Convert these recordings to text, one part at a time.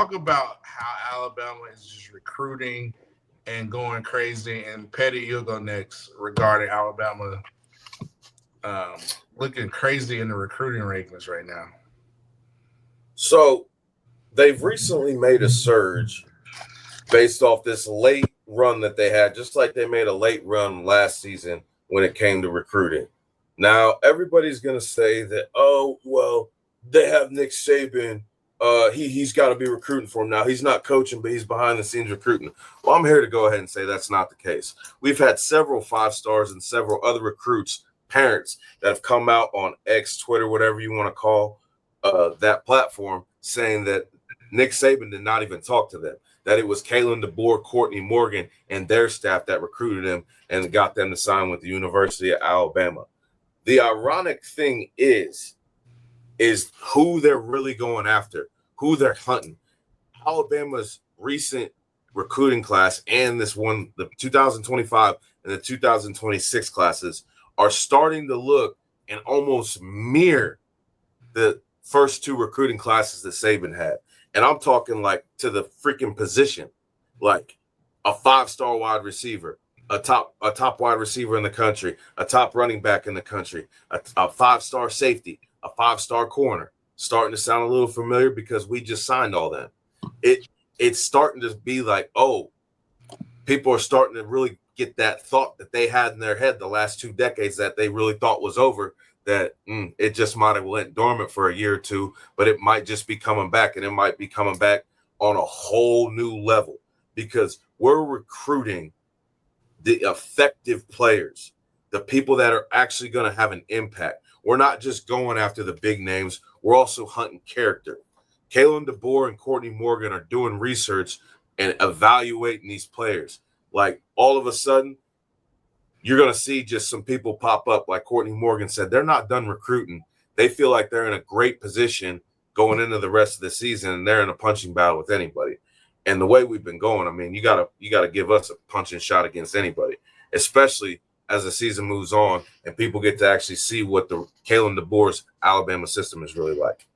talk about how Alabama is just recruiting and going crazy. And Pettey, you'll go next regarding Alabama um, looking crazy in the recruiting rankings right now. So they've recently made a surge based off this late run that they had, just like they made a late run last season when it came to recruiting. Now, everybody's going to say that, oh, well, they have Nick Saban. He's got to be recruiting for him now. He's not coaching, but he's behind the scenes recruiting. Well, I'm here to go ahead and say that's not the case. We've had several 5-stars and several other recruits, parents that have come out on X, Twitter, whatever you want to call that platform, saying that Nick Saban did not even talk to them, that it was Kalen, DeBoer, Courtney, Morgan, and their staff that recruited him and got them to sign with the University of Alabama. The ironic thing is who they're really going after, who they're hunting. Alabama's recent recruiting class and this one, the 2025 and the 2026 classes, are starting to look and almost mirror the first two recruiting classes that Saban had. And I'm talking like to the freaking position, like a 5-star wide receiver, a top wide receiver in the country, a top running back in the country, a 5-star safety, a 5-star corner. Starting to sound a little familiar because we just signed all them. It's starting to be like, oh, people are starting to really get that thought that they had in their head the last 2 decades that they really thought was over, that it just might have went dormant for a year or two, but it might just be coming back, and it might be coming back on a whole new level because we're recruiting the effective players, the people that are actually going to have an impact. We're not just going after the big names. We're also hunting character. Kalen DeBoer and Courtney Morgan are doing research and evaluating these players. Like all of a sudden, you're going to see just some people pop up. Like Courtney Morgan said, they're not done recruiting. They feel like they're in a great position going into the rest of the season, and they're in a punching battle with anybody. And the way we've been going, I mean, you gotta give us a punching shot against anybody, especially as the season moves on and people get to actually see what the Kalen DeBoer's Alabama system is really like.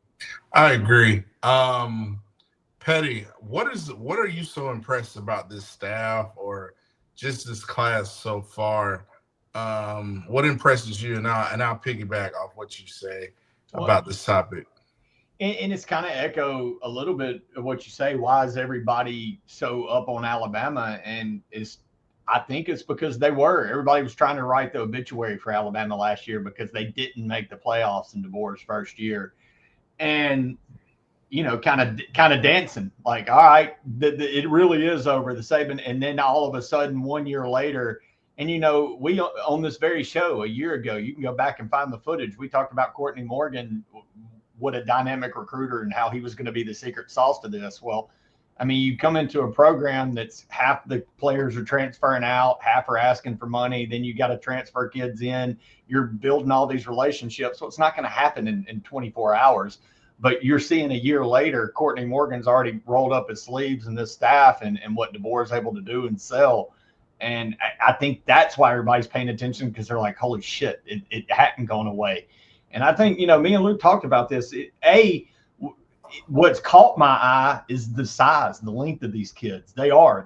I agree. Pettey, what are you so impressed about this staff or just this class so far? What impresses you? And I'll piggyback off what you say Well, about this topic. and it's kind of echo a little bit of what you say. Why is everybody so up on Alabama? And I think it's because everybody was trying to write the obituary for Alabama last year because they didn't make the playoffs in DeBoer's first year. And kind of dancing like, all right, it really is over the Saban. And then all of a sudden, 1 year later, and we on this very show a year ago, you can go back and find the footage. We talked about Courtney Morgan, what a dynamic recruiter, and how he was going to be the secret sauce to this. Well, I mean, you come into a program that's half the players are transferring out, half are asking for money. Then you got to transfer kids in. You're building all these relationships. So it's not going to happen in 24 hours. But you're seeing a year later, Courtney Morgan's already rolled up his sleeves in this staff and what DeBoer is able to do and sell. And I think that's why everybody's paying attention, because they're like, holy shit, it hadn't gone away. And I think, me and Luke talked about this. What's caught my eye is the size, the length of these kids.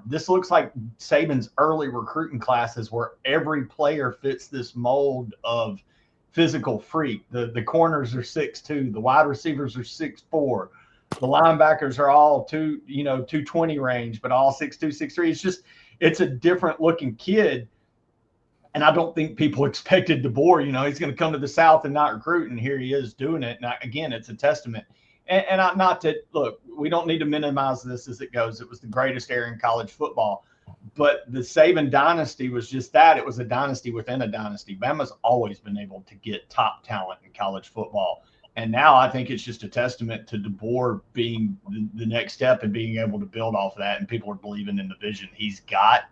This looks like Saban's early recruiting classes where every player fits this mold of physical freak. The corners are 6'2", the wide receivers are 6'4", the linebackers are all 220 range, but all 6'2", 6'3". It's a different looking kid. And I don't think people expected DeBoer, he's going to come to the South and not recruit. And here he is doing it. And again, it's a testament. And not to look, we don't need to minimize this as it goes. It was the greatest era in college football. But the Saban dynasty was just that. It was a dynasty within a dynasty. Bama's always been able to get top talent in college football. And now I think it's just a testament to DeBoer being the next step and being able to build off of that. And people are believing in the vision he's got.